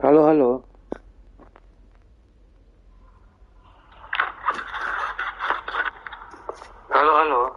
Halo, halo. Halo, halo.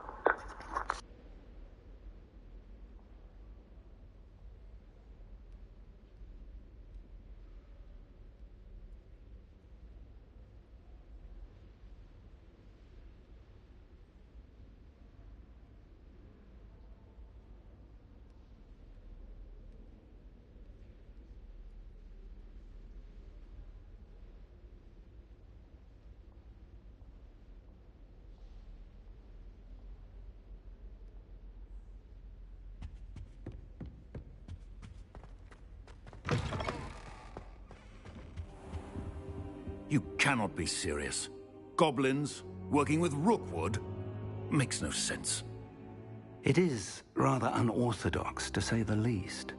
You cannot be serious. Goblins working with Rookwood? Makes no sense. It is rather unorthodox, to say the least.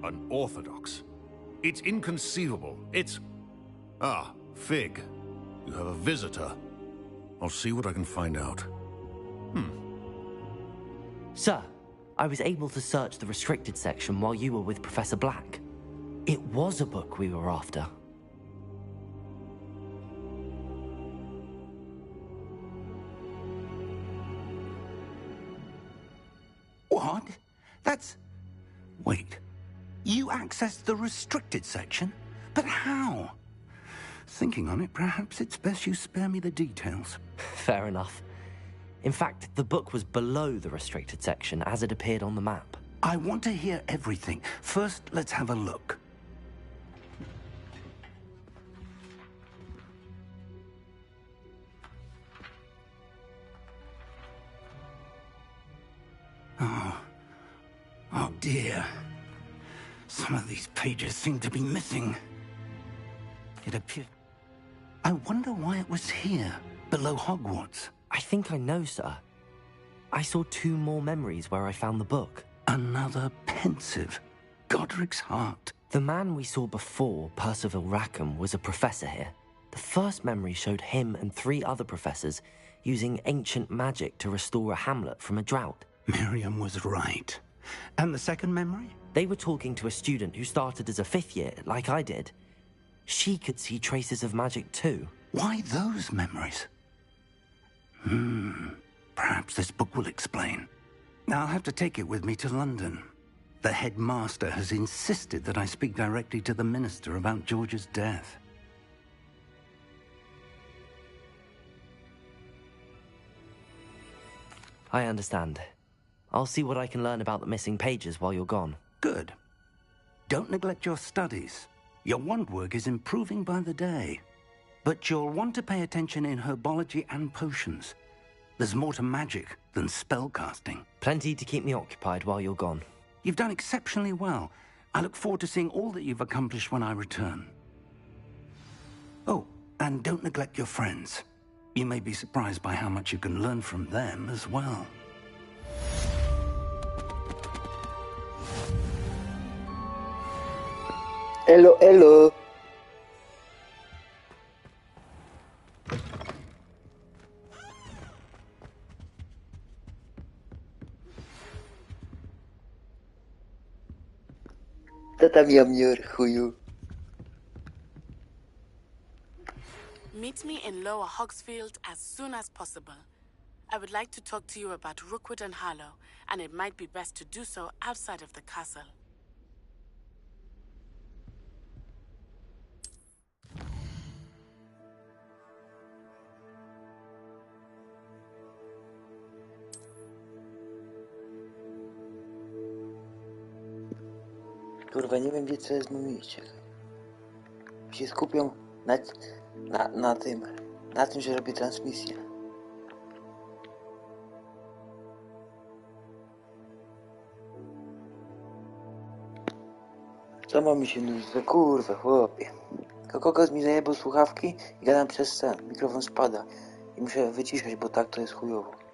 Unorthodox? It's inconceivable. It's... Ah, Fig. You have a visitor. I'll see what I can find out. Sir, I was able to search the restricted section while you were with Professor Black. It was a book we were after. What? That's... Wait. You accessed the restricted section? But how? Thinking on it, perhaps it's best you spare me the details. Fair enough. In fact, the book was below the restricted section as it appeared on the map. I want to hear everything. First, let's have a look. Oh dear. Some of these pages seem to be missing. It appears... I wonder why it was here, below Hogwarts. I think I know, sir. I saw 2 more memories where I found the book. Another pensive. Godric's heart. The man we saw before, Percival Rackham, was a professor here. The first memory showed him and 3 other professors using ancient magic to restore a hamlet from a drought. Miriam was right. And the second memory? They were talking to a student who started as a 5th year, like I did. She could see traces of magic too. Why those memories? Perhaps this book will explain. I'll have to take it with me to London. The headmaster has insisted that I speak directly to the minister about George's death. I understand. I'll see what I can learn about the missing pages while you're gone. Good. Don't neglect your studies. Your wand work is improving by the day. But you'll want to pay attention in herbology and potions. There's more to magic than spellcasting. Plenty to keep me occupied while you're gone. You've done exceptionally well. I look forward to seeing all that you've accomplished when I return. Oh, and don't neglect your friends. You may be surprised by how much you can learn from them as well. Elo, elo. Co tam jamnior, chuju? Meet me in Lower Hogsfield as soon as possible. I would like to talk to you about Rookwood and Harlow, and it might be best to do so outside of the castle. Kurwa, nie wiem gdzie co jest mój mieście. Się skupią na tym, że robię transmisję. Co ma mi się nudzić? Kurwa, chłopie. Kokos mi zajebał słuchawki i gadam przez ten. Mikrofon spada. I muszę wyciszać, bo tak to jest chujowo.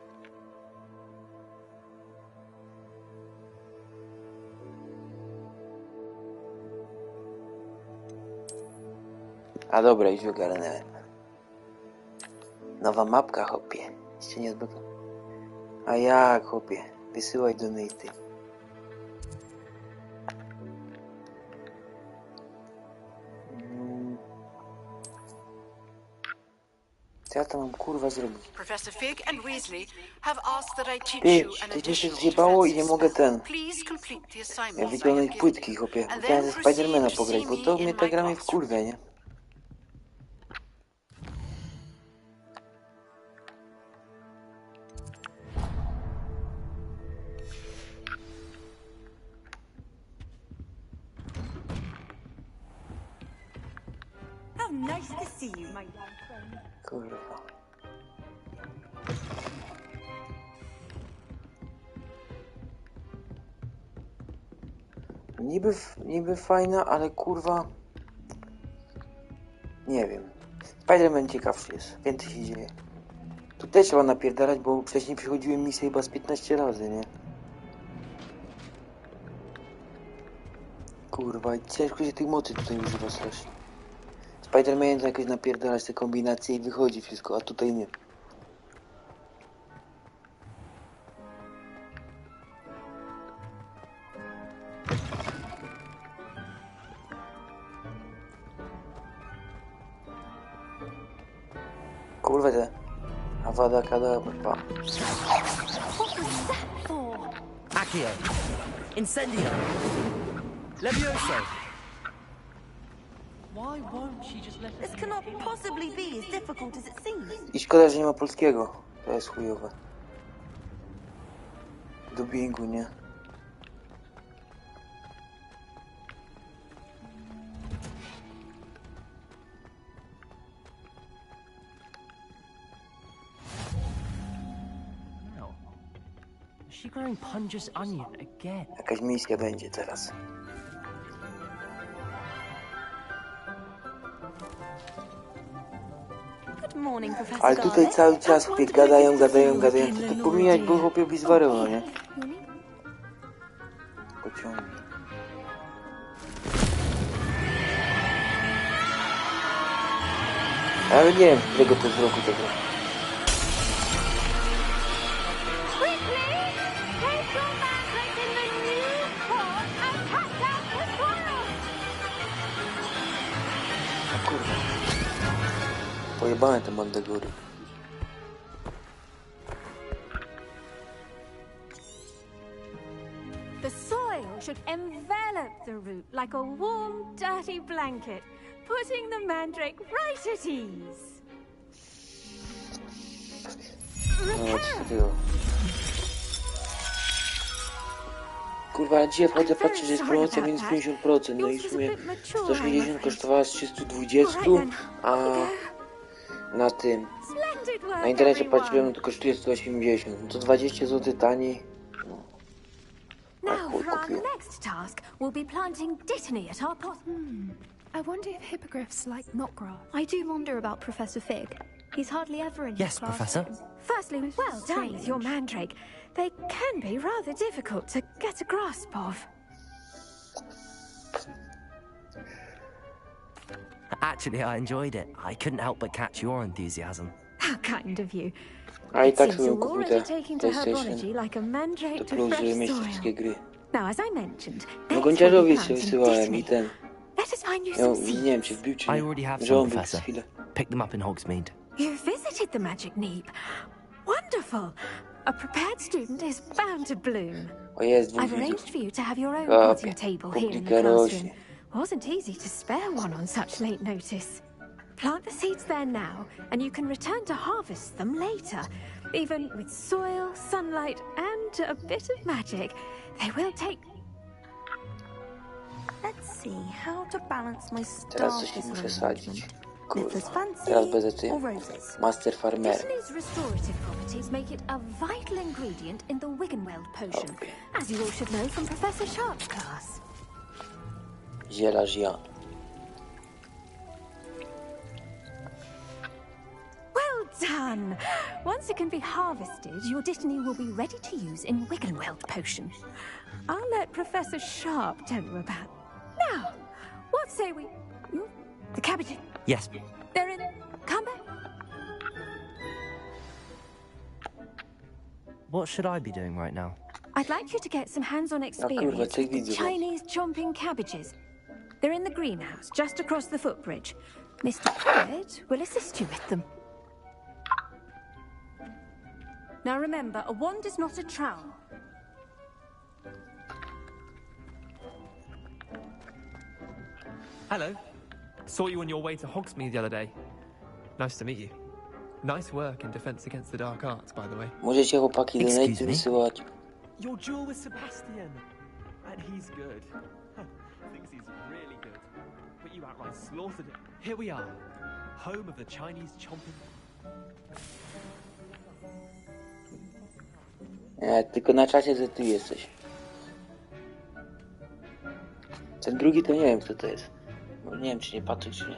A dobra, już ogarnąłem. Nowa mapka, chłopie. Jeszcze nie odbywa. A jak, chłopie? Wysyłaj donaty. Co ja tam mam kurwa zrobić? Professor Fig and Weasley have asked that I teach Ty, you an to się additional zjebało i nie defensive mogę spell. ten. Please complete the Ja assignments I wyciągnę have płytki, given you, chłopie. and Chciałem then ze proceed Spidermana to pograć, see bo me to in mnie ta my gra mnie classroom. wkurwia, nie? How nice to see you, my young friend. Kurwa. Niby fajna, ale kurwa... Nie wiem. Spiderman ciekawszy jest. Więcej się dzieje. Tu też trzeba napierdalać, bo wcześniej przychodziły misje chyba z 15 razy, nie? Kurwa, i ciężko się tych mocy tutaj używa strasznie. Spiderman to jakoś napierdalać te kombinacje i wychodzi wszystko, a tutaj nie. Kurwa te... Avada Kedavra. Accio. Incendio. Levioso. Why won't she just let This cannot possibly be as difficult as it seems. I szkoda, że nie ma polskiego. To jest chujowe. Dubbingu, nie? now? Is she growing Punja's onion again? Jakaś misja będzie teraz. Good morning, Professor Ale tutaj Garlick. cały czas I wonder gadają, if gadają, you gadają. again, To Lenore, pomijać, bo dear. chłopie by zwarył, no nie? Honey? Pociągnij. Ale nie wiem, z którego to jest roku tego. Quickly, take your mandrake in the new pot and cut out the soil. O kurwa. Pojebane te mandagory. The soil should envelop the root like a warm, dirty blanket, putting the mandrake right at ease. No, coś takiego. Kurwa, ale dzisiaj wchodzę, patrzę, że jest promocja minus 50%, no i w sumie 160 kosztowała z 320, a na tym, Splendid work, na internecie everyone. patrzyłem, no to kosztuje 180, no to 20 zł taniej. No. A Now chuj, for our kupiłem. next task, we'll be planting dittany at our pot. I wonder if hippogriffs like knotgrass. I do wonder about Professor Fig. He's hardly ever in Yes, his Professor. classroom. Firstly, well done with your mandrake. They can be rather difficult to get a grasp of. Actually, I enjoyed it. I couldn't help but catch your enthusiasm. How kind of you. A i It tak seems sobie you're kupił already te taking to PlayStation herbology like a mandrake to to plus, żeby fresh mieć te soil. wszystkie gry. Now, as I mentioned, No next gąciarzowi we'll be jeszcze planting wysyłałem i dittany. ten, Let us find you no, some nie seeds. wiem czy wbił czy I nie, already have że some, on był przez Professor. chwilę. Pick them up in Hogsmeade. You visited the magic neep. Wonderful. A prepared student is bound to bloom. O jest, dwóch I've widzów. arranged for you to have your own Kopie. potting table here in the Publika classroom. rośnie. Wasn't easy to spare one on such late notice. Plant the seeds there now, and you can return to harvest them later. Even with soil, sunlight, and a bit of magic, they will take... Let's see how to balance my Teraz star coś nie muszę arrangement. sadzić. Lettuce Kurwa. fancy Teraz będę tym or roses? Master Farmer. Dittany's restorative properties make it a vital ingredient in the Wiggenweld potion, Okay. as you all should know from Professor Sharp's class. Zielaż ja. Well done! Once it can be harvested, your dittany will be ready to use in Wiggenweld potion. I'll let Professor Sharp tell you about. Now, what say we... The cabbages, Yes. they're in... Come back. What should I be doing right now? I'd like you to get some hands-on experience take with the video. Chinese chomping cabbages. They're in the greenhouse, just across the footbridge. Mr. Pruitt will assist you with them. Now remember, a wand is not a trowel. Hello. Saw you on your way to Hogsmeade the other day. Nice to meet you. Nice work in Defense Against the Dark Arts, by the way. Możecie chłopaki donaty wysyłać. Your duel with Sebastian. And he's good. Thinks he's really good. But you outright slaughtered him. Here we are. Home of the Chinese chomping. Nie, tylko na czacie, że ty jesteś. Ten drugi to nie wiem, kto to jest. Bo nie wiem, czy nie Patryk, czy nie.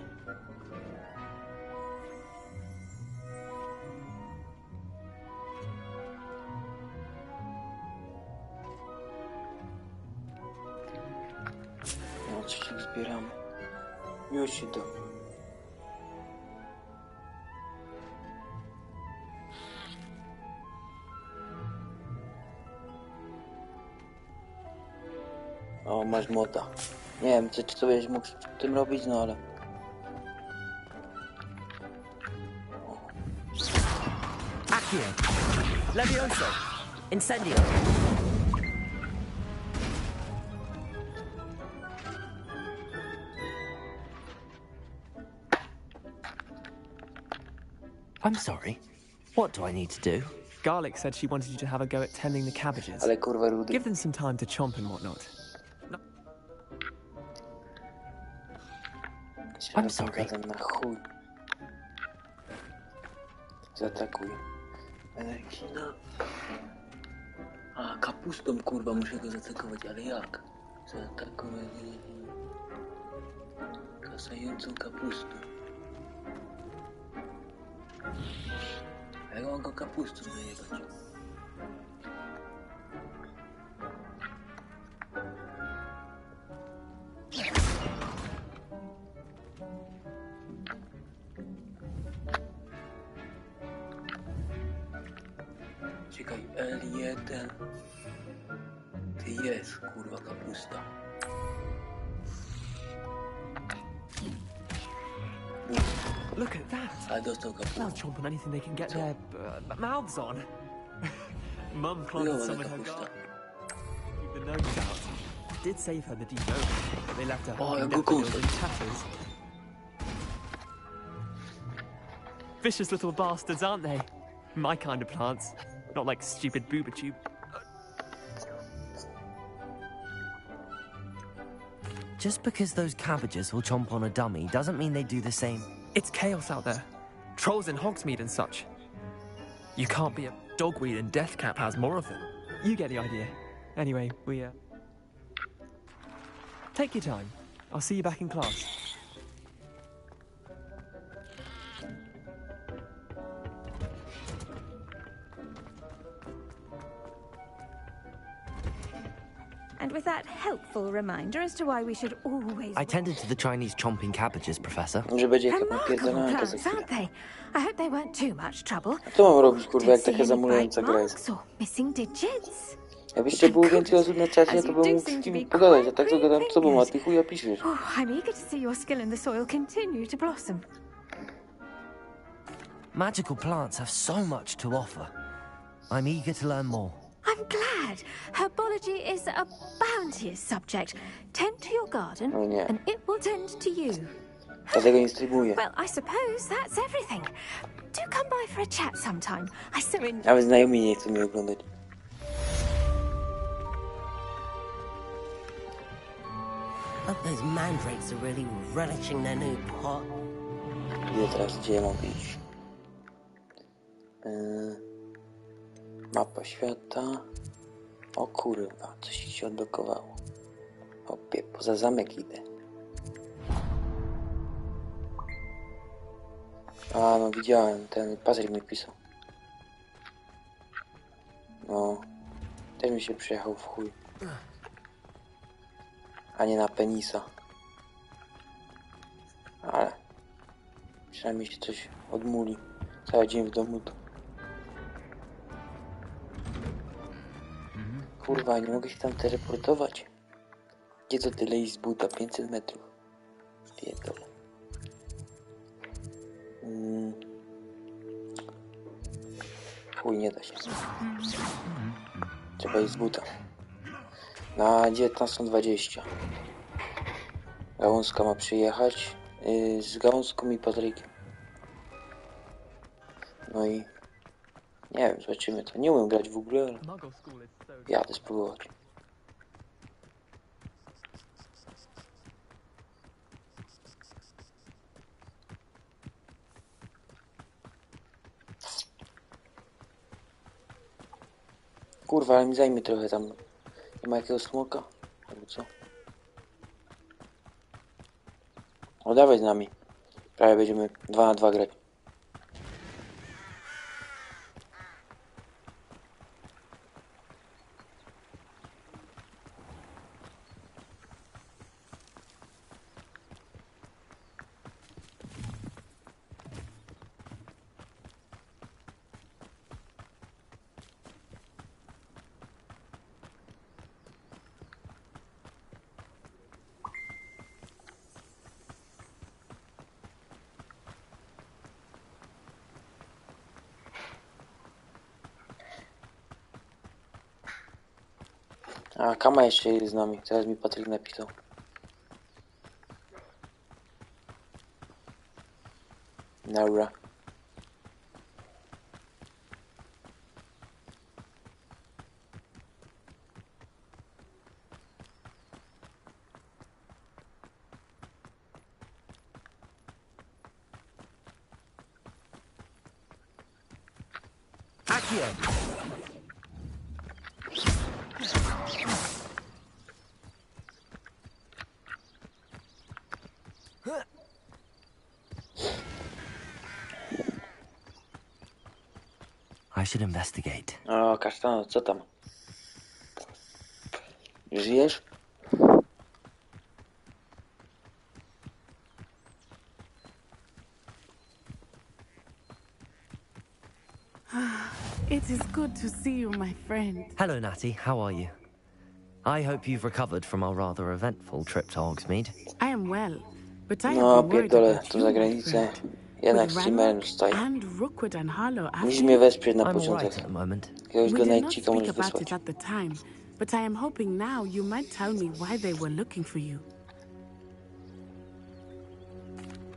No, coś zbieramy. Już się do. O, masz młota. Nie wiem, czy to będziesz mógł z tym robić, no ale... Accio. Levioso. Incendio. I'm sorry. What do I need to do? Garlic said she wanted you to have a go at tending the cabbages. Ale kurwa rudy. Give them some time to chomp and whatnot. No. I'm sorry. Na chuj. Zaatakuj. Energina. A, kapustą kurwa muszę go zaatakować, ale jak? Zaatakować kasającą kapustą. A jak mam go kapustą najebać? Czekaj, L1. Ty jest, kurwa, kapusta. Look at that. Ale dostał kapustę. They'll chomp on anything they can get their mouths on. Mum planted some in her garden. Keep the nose out. Did save her the demotion, but they left her Oh, Daffodils in tatters. Vicious little bastards, aren't they? My kind of plants. Not like stupid boobatube. Just because those cabbages will chomp on a dummy doesn't mean they do the same. It's chaos out there. Trolls in Hogsmeade and such. You can't be a dogweed and Deathcap has more of them. You get the idea. Anyway, we, take your time. I'll see you back in class. And with that helpful reminder as to why we should always... I tended to the Chinese chomping cabbages, Professor. Że będzie jaka Remarkable napierdalanka za plants, chwilę. aren't they? I hope they weren't too much trouble. A co mam robić, kurwa, jak Did see taka any zamulająca bite gra jest? marks or missing digits? Jakbyście było więcej osób na czacie, to bym mógł z kim pogadać, a tak to gadam z tobą, a ty chuja piszesz. Oh, I'm eager to see your skill in the soil continue to blossom. Magical plants have so much to offer. I'm eager to learn more. I'm glad. Herbology is a bounteous subject. Tend to your garden, Oh, nie. and it will tend to you. Dlatego nie streamuję. Well, I suppose that's everything. Do come by for a chat sometime. I so enjoy... Nawet znajomi nie chcą mnie oglądać. Hope those mandrakes are really relishing their new pot. Gdzie teraz, gdzie ja mogę iść? Mapa świata. O kurwa, coś się odblokowało. Opie, poza zamek idę. A, no widziałem, ten Patryk mi pisał. No, też mi się przyjechał w chuj. A nie na penisa. Ale przynajmniej się coś odmuli. Cały dzień w domu to. Kurwa, nie mogę się tam teleportować. Gdzie to tyle iść z buta? 500 metrów. Pierdolę. Chuj, nie da się. Trzeba iść z buta. Na 19:20. Gałązka ma przyjechać. Z Gałązką i Patrykiem. No i... Nie wiem, zobaczymy to. Nie umiem grać w ogóle, ale... Jadę spróbować. Kurwa, ale mi zajmie trochę tam. Nie ma jakiegoś smoka? Albo co? O, dawaj z nami. Prawie będziemy 2 na 2 grać. A, Kama jeszcze jest z nami. Teraz mi Patryk napisał. Dobra. I should investigate. O, Kasztano, co tam? Żyjesz? It is good to see you, my friend. Hello, Natty. How are you? I hope you've recovered from our rather eventful trip to Hogsmeade. I am well, but I No, have been worried pierdolę, about to you, za my granicę. friend. Jednak With streamerem Ranrock zostaje. and Rookwood and Harlow Musisz after mnie wesprzeć na I'm all początek. right at the moment. Jakiegoś We go did not najcika speak możesz about wysłać. it at the time, but I am hoping now you might tell me why they were looking for you.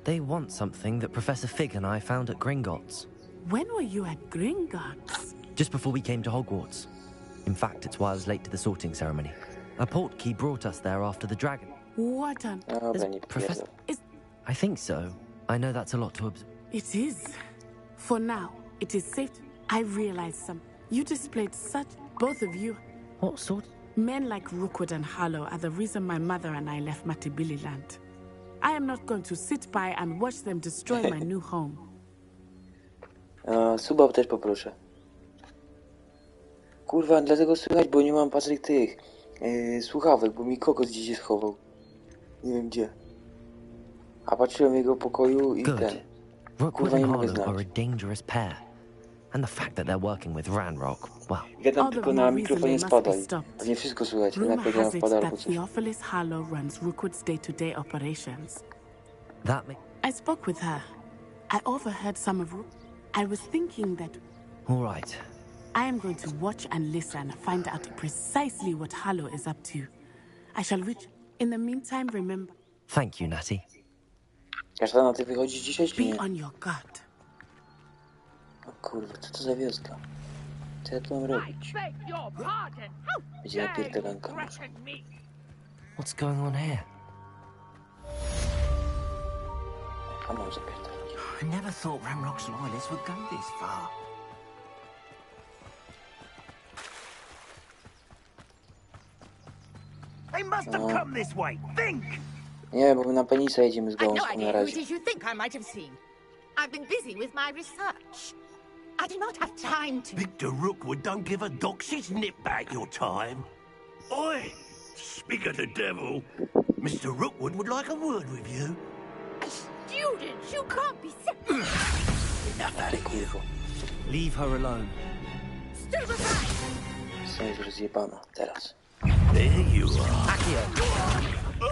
They want something that Professor Fig and I found at Gringotts. When were you at Gringotts? Just before we came to Hogwarts. In fact, it's why I was late to the sorting ceremony. A portkey brought us there after the dragon. What on... Dobra, nie Professor... pierdol. I think so. I know that's a lot to observe. It is. For now, it is safe. I realize some. You displayed such... Both of you. What sort? Men like Rookwood and Harlow are the reason my mother and I left Matibili land. I am not going to sit by and watch them destroy my new home. Suba też poproszę. Kurwa, dlatego słychać, bo nie mam Patryk tych słuchawek, bo mi kokos gdzieś schował. Nie wiem gdzie. A patrzyłem w jego pokoju i Good. ten. Rookwood Kurwa, nie and mogę Harlow are znaleźć. a dangerous pair. And the fact that they're working with Ranrock, well... Gadam All the tylko na more mikrofonie reason they must spada be i stopped. nie wszystko słychać. Rumor Jednak powiedziałem has it wpada albo that coś. Theophilus Harlow runs Rookwood's day-to-day operations. That may... I spoke with her. I overheard some of Rook. I was thinking that All right. I am going to watch and listen, find out precisely what Harlow is up to. I shall reach. In the meantime, remember, Thank you, Natty. Kasztana, ty wychodzisz dzisiaj czy be nie? on your guard. O kurwa, co to za wioska? Co ja tu mam robić? Będzie napierdalanka może. What's going on here? A mam zapierdalać. I never thought Ramrock's loyalists would go this far. They must have come this way. Think! Nie, bo my na penisa jedziemy z I've no gąską na idea who it razie. is you think I might have seen. I've been busy with my research. I do not have time to... Victor Rookwood don't give a doxy's nip back your time. Oi! Speak of the devil. Mr. Rookwood would like a word with you. Students, you can't be... Ty kurwo. Leave her alone. Jestem już rozjebana. Teraz. There you are. Accio!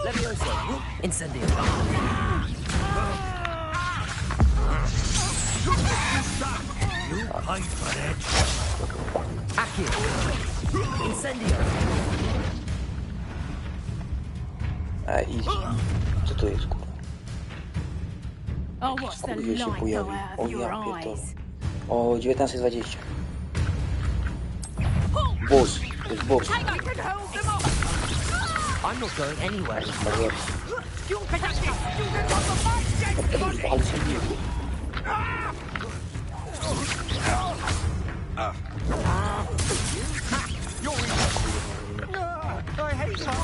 Levioso! Incendio! You paid for that. Accio! Incendio! Easy. Co to jest, kurwa? Oh, what's the Gdzie się light go pojawił? out O of your ja pierdolę. eyes? O 19:20. Boss. To jest boss. I'm not going anywhere. Ale się bije. I hate her.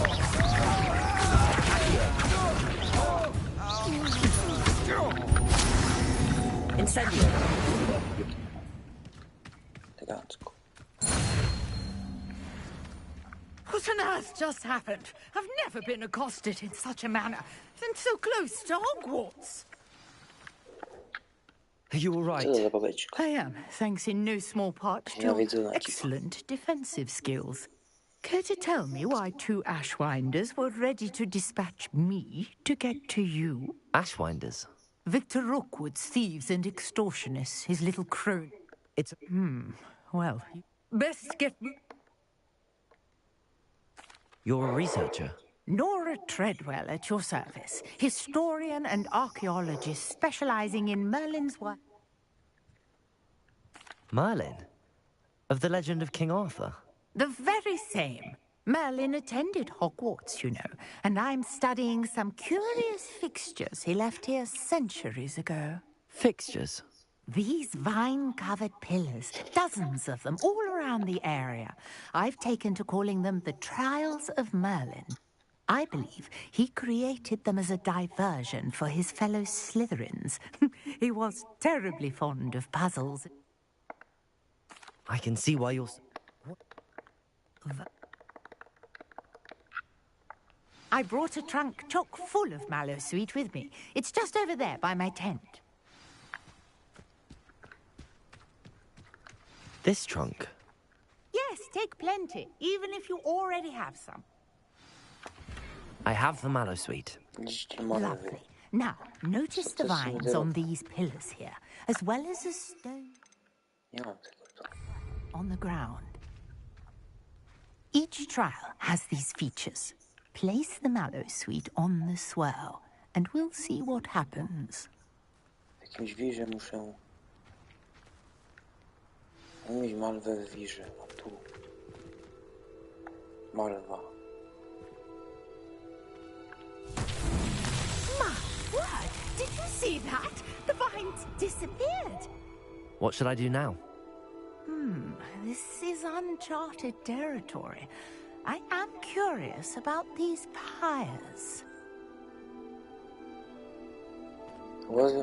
Incendio! Elegancko. What on earth just happened? I've never been accosted in such a manner, and so close to Hogwarts. Are you all right? Co to za babeczka? I am, thanks in no small part to your Nienawidzona cipa. excellent defensive skills. Care to tell me why two Ashwinders were ready to dispatch me to get to you? Ashwinders? Victor Rookwood's thieves and extortionists, his little crone. It's... Well, best get... You're a researcher? Nora Treadwell at your service, historian and archaeologist specializing in Merlin's work. Merlin? Of the legend of King Arthur? The very same. Merlin attended Hogwarts, you know, and I'm studying some curious fixtures he left here centuries ago. Fixtures? These vine-covered pillars, dozens of them, all around the area. I've taken to calling them the Trials of Merlin. I believe he created them as a diversion for his fellow Slytherins. He was terribly fond of puzzles. I can see why you're... I brought a trunk chock full of mallow sweet with me. It's just over there by my tent. This trunk? Yes, take plenty, even if you already have some. I have the mallow sweet. Lovely. Now, notice the vines on these pillars here, as well as a stone on the ground. Each trial has these features. Place the mallow sweet on the swirl, and we'll see what happens. W jakimś wirze muszę mieć malwę w wirze. O tu. Malwa. My word! Did you see that? The vines disappeared. What should I do now? This is uncharted territory. I am curious about these pyres.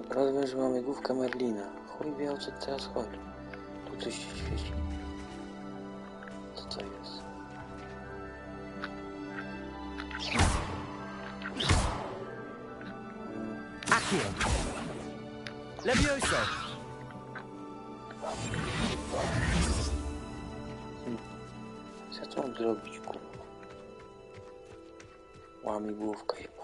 Rozumiem, że mamy główkę Merlina. Chuj wie, o co teraz chodzi. Tu coś się świeci. Co to jest? Accio! Levioso! Co mam zrobić, kurwa? Łamie główka jeba.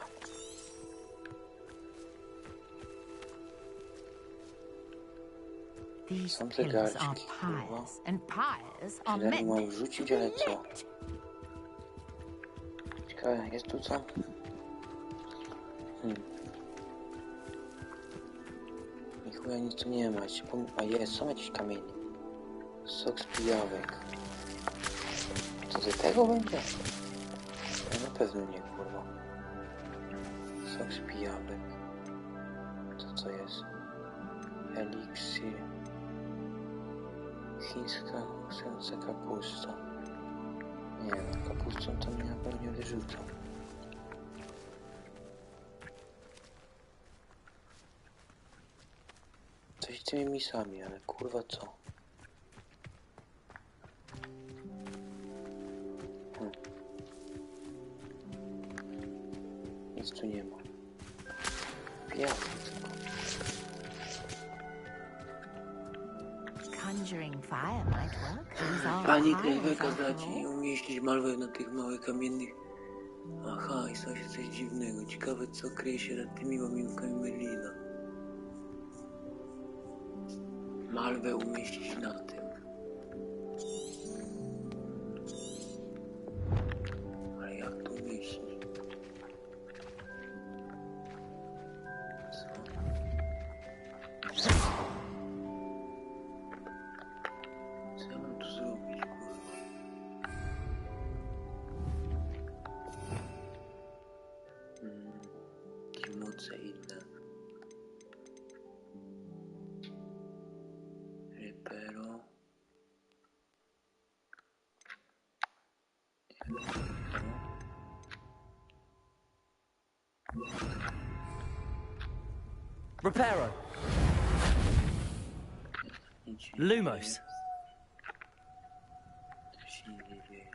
These pillars are pyres, and pyres are meant Mam wrzucić, ale co? Ciekawe, jest tu co? Chuja, nic tu nie ma. A jest, są jakieś kamienie. Sok z pijawek. Co z tego będzie? Ja na pewno nie, kurwa. Sok z pijawek. Co jest? Eliksir. Chińska kusująca kapusta. Nie no, kapustą to mnie na pewno nie wyrzucą. Coś z tymi misami, ale kurwa co? Nic tu nie ma. Pijawki tylko. Pani Krajwe kazać i umieścić malwę na tych małych kamiennych. Aha, i stało się coś dziwnego. Ciekawe, co kryje się nad tymi łamienkami Merlina. malwę umieścić na tym. Ale jak to umieścić? Co ja mam tu zrobić, kurwa? Jakie moce inne. Repero. Reparo. Lumos. Co się nie dzieje?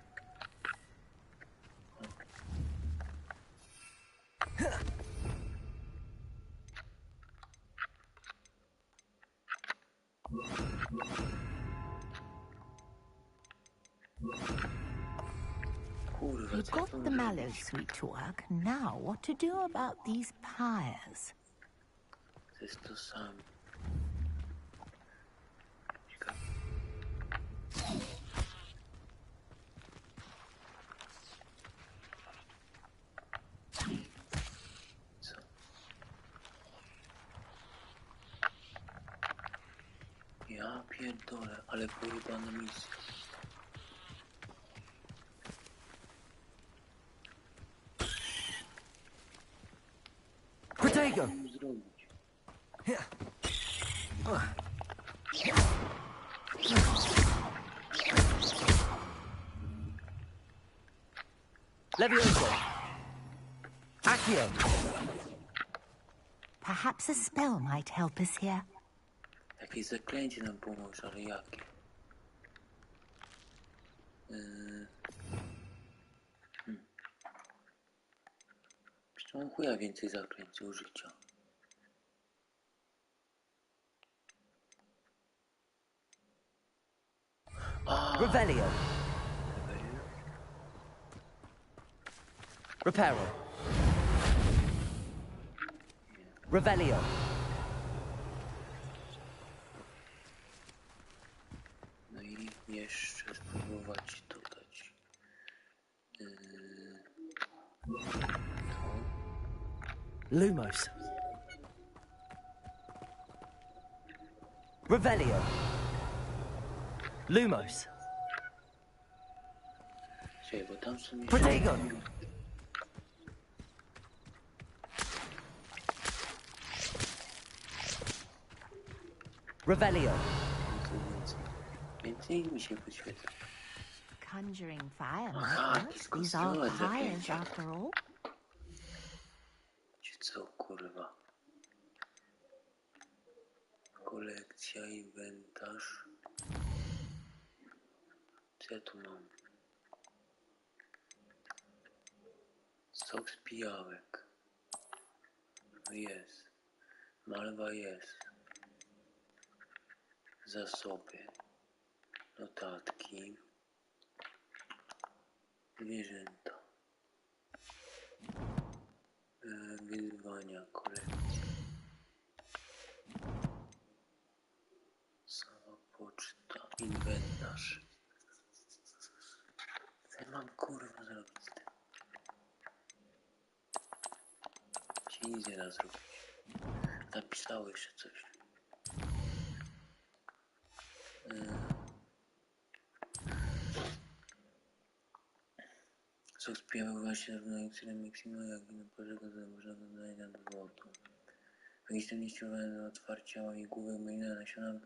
Kurwa, You co ja got tam the mallow zrobić? sweet to work. Now, what to do about these pyres? To jest to samo. Ciekawe. Co? Ja pierdolę, ale pojebana misja. Protego. Co mam zrobić? Levioso. Accio. Perhaps a spell might help us here. Jakieś zaklęcie nam pomoże, ale jakie? Przecież mam chuja więcej zaklęć do użycia. Revelio. Reparo. Revelio. No i jeszcze spróbować dodać. Lumos. Revelio. Lumos. Czekaj, bo tam są Protego. Revelio. Więcej mi się poświetla. Conjuring fire Aha, might work. tylko These are strzelać pyres zaklęcia. after all. Czy co, kurwa? Kolekcja, inwentarz. Co ja tu mam? Sok z pijawek. Jest. Malwa jest. Zasoby. Notatki. Zwierzęta. Wyzwania, kolekcja. Sama poczta, inwentarz. Co ja mam kurwa zrobić z tym? Się nic nie da zrobić. Napisało jeszcze coś. Sok spijały właśnie zarówno iksylem Miximo, jak i na porze gazowe można dodać nad wodą. Magiczne nieściowane do otwarcia łamigłówek mylne nasiona.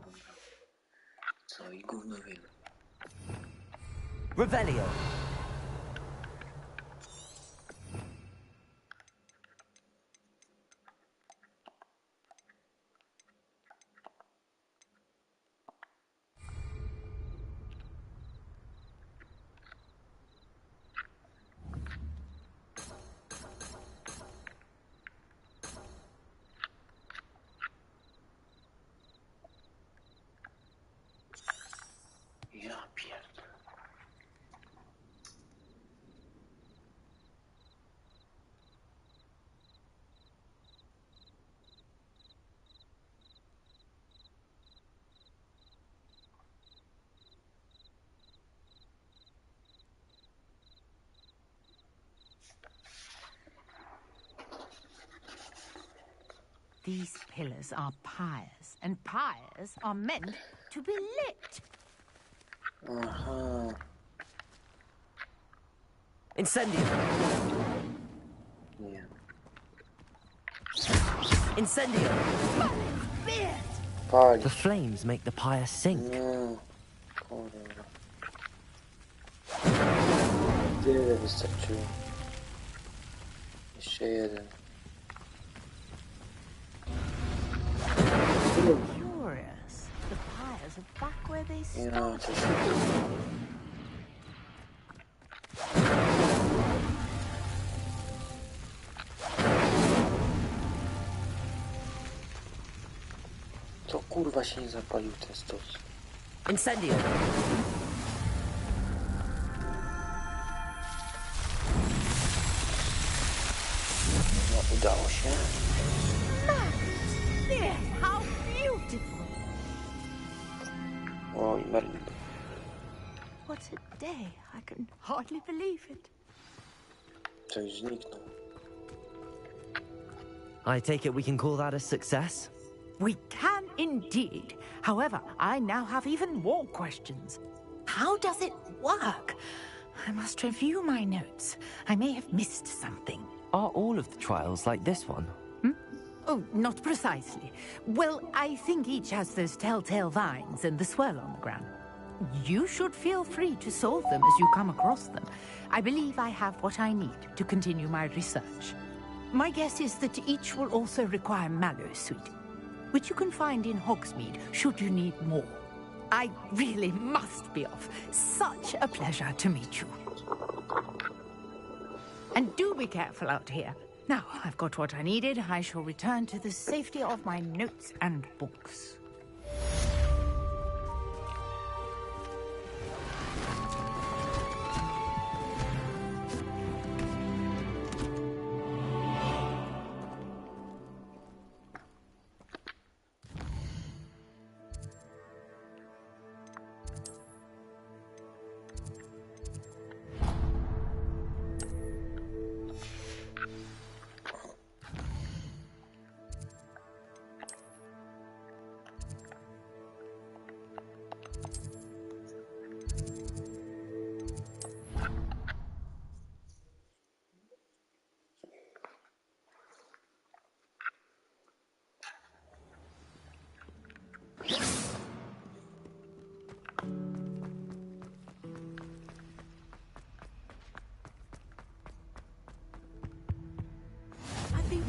Dobra. Co i gówno wiem. Revelio. Ja pierdolę. These pillars are pyres, and pyres are meant to be lit. Aha. Incendio! Nie. Incendio! Pali. The flames make the pyre sink. No. Kurwa. Tyle wystarczyło. Jeszcze jeden. Curious. The pyres are back where they Nie, started. to się... To kurwa się nie zapalił ten stos. Incendio! No, udało się. Yes, how beautiful! Oj, Merlin. What a day. I can hardly believe it. Coś zniknął. I take it we can call that a success? We can indeed. However, I now have even more questions. How does it work? I must review my notes. I may have missed something. Are all of the trials like this one? Oh, not precisely. Well, I think each has those telltale vines and the swirl on the ground. You should feel free to solve them as you come across them. I believe I have what I need to continue my research. My guess is that each will also require mallow sweet, which you can find in Hogsmeade should you need more. I really must be off. Such a pleasure to meet you. And do be careful out here. Now, I've got what I needed. I shall return to the safety of my notes and books.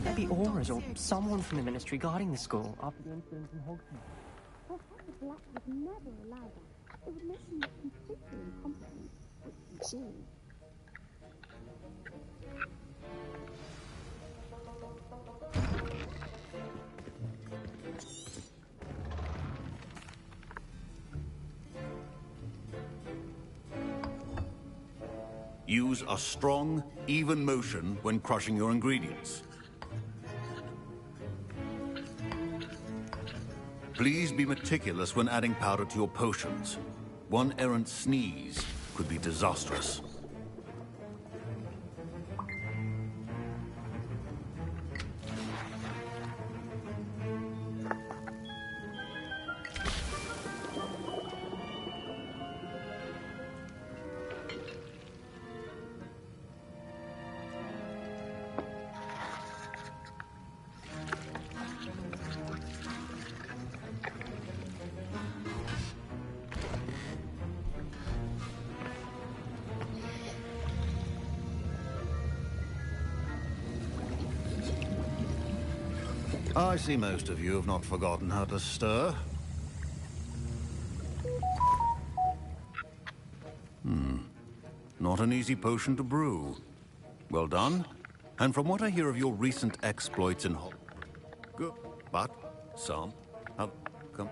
Maybe Aura's or someone from the ministry guarding the school after the incident in Hogwart. Professor Black would never allow that. It would make him look completely incompetent, which he did. Use a strong, even motion when crushing your ingredients. Please be meticulous when adding powder to your potions. One errant sneeze could be disastrous. I see most of you have not forgotten how to stir. Not an easy potion to brew. Well done. And from what I hear of your recent exploits in good, but some have come.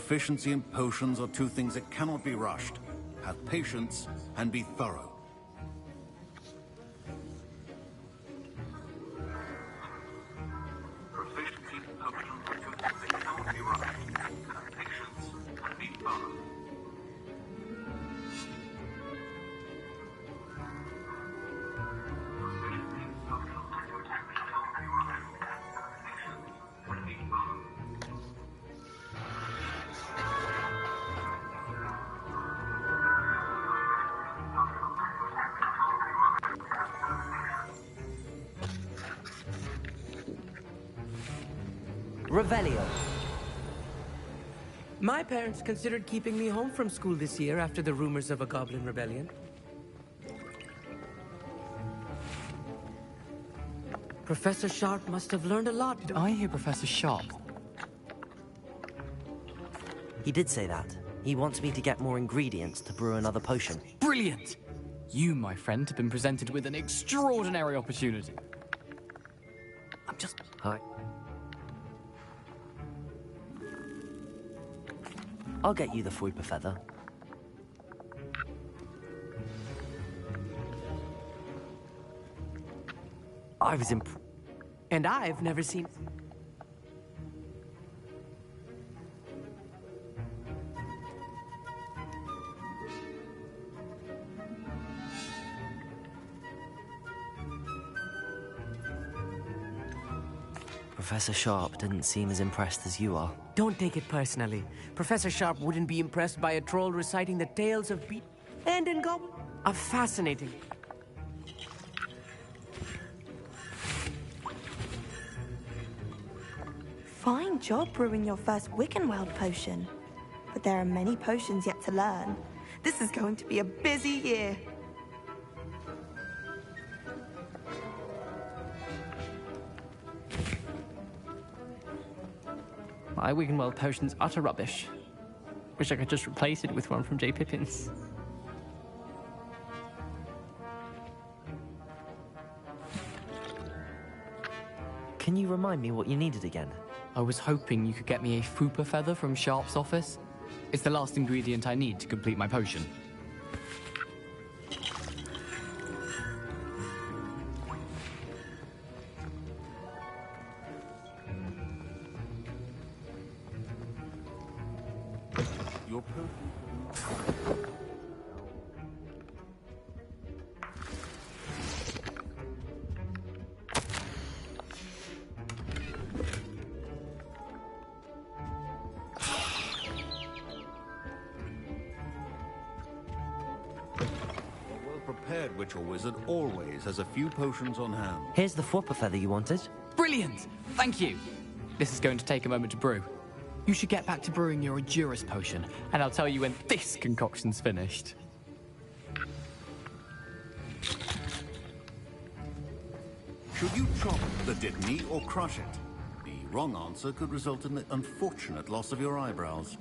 Proficiency and potions are two things that cannot be rushed. Have patience and be thorough. Proficiency and potions are two things that cannot be rushed. Have patience and be thorough. Revelio. My parents considered keeping me home from school this year after the rumors of a goblin rebellion. Professor Sharp must have learned a lot. Did I hear Professor Sharp? He did say that. He wants me to get more ingredients to brew another potion. Brilliant! You, my friend, have been presented with an extraordinary opportunity. I'm just... Hi. I'll get you the Fuipa feather. I was And I've never seen... Professor Sharp didn't seem as impressed as you are. Don't take it personally. Professor Sharp wouldn't be impressed by a troll reciting the tales of beat and in goblin. Are fascinating. Fine job brewing your first Wickenweld potion. But there are many potions yet to learn. This is going to be a busy year. My Wiggenweld potion's utter rubbish. Wish I could just replace it with one from J. Pippin's. Can you remind me what you needed again? I was hoping you could get me a Fuipa feather from Sharp's office. It's the last ingredient I need to complete my potion. Prepared witch or wizard always has a few potions on hand. Here's the Fuipa feather you wanted. Brilliant! Thank you! This is going to take a moment to brew. You should get back to brewing your Edurus potion, and I'll tell you when this concoction's finished. Should you chop the Dittany or crush it? The wrong answer could result in the unfortunate loss of your eyebrows.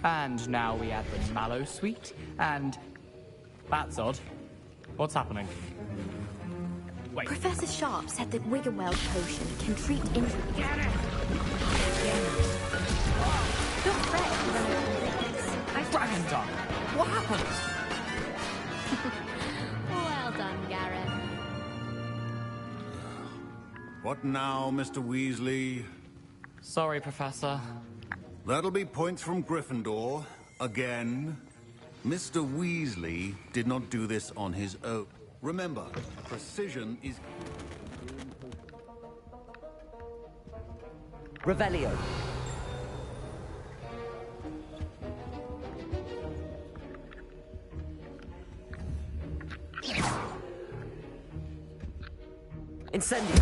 And now we add the mallow sweet, and... That's odd. What's happening? Wait. Professor Sharp said that Wiggenweld potion can treat injuries. Don't fret if you run out of things. Dragon Tongue! What happened? Well done, Gareth. What now, Mr. Weasley? Sorry, Professor. That'll be points from Gryffindor. Again. Mr. Weasley did not do this on his own. Remember, precision is... Revelio. Incendio.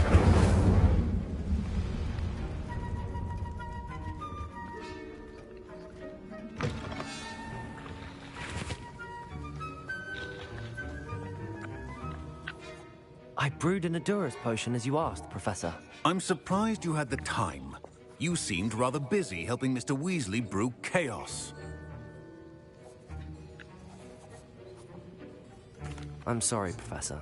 I brewed an Adurus potion as you asked, Professor. I'm surprised you had the time. You seemed rather busy helping Mr. Weasley brew chaos. I'm sorry, Professor.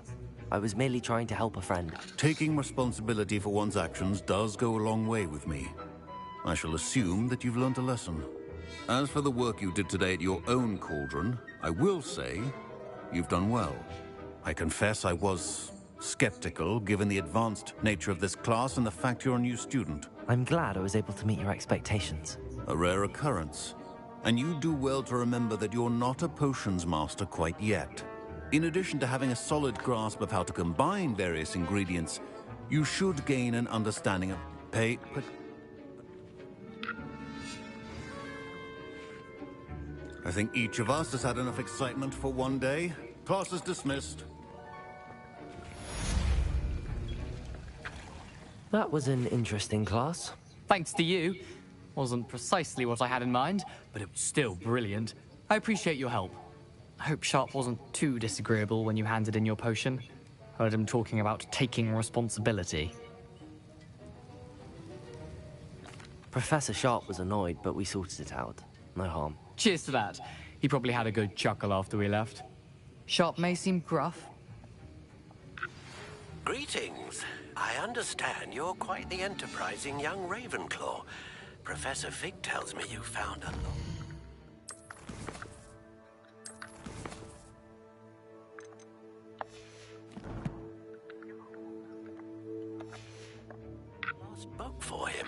I was merely trying to help a friend. Taking responsibility for one's actions does go a long way with me. I shall assume that you've learned a lesson. As for the work you did today at your own cauldron, I will say you've done well. I confess I was skeptical, given the advanced nature of this class and the fact you're a new student. I'm glad I was able to meet your expectations. A rare occurrence. And you do well to remember that you're not a potions master quite yet. In addition to having a solid grasp of how to combine various ingredients, you should gain an understanding of I think each of us has had enough excitement for one day. Class is dismissed. That was an interesting class. Thanks to you. Wasn't precisely what I had in mind, but it was still brilliant. I appreciate your help. I hope Sharp wasn't too disagreeable when you handed in your potion. Heard him talking about taking responsibility. Professor Sharp was annoyed, but we sorted it out. No harm. Cheers to that. He probably had a good chuckle after we left. Sharp may seem gruff. Greetings. I understand you're quite the enterprising young Ravenclaw. Professor Fig tells me you found a lot. Book for him.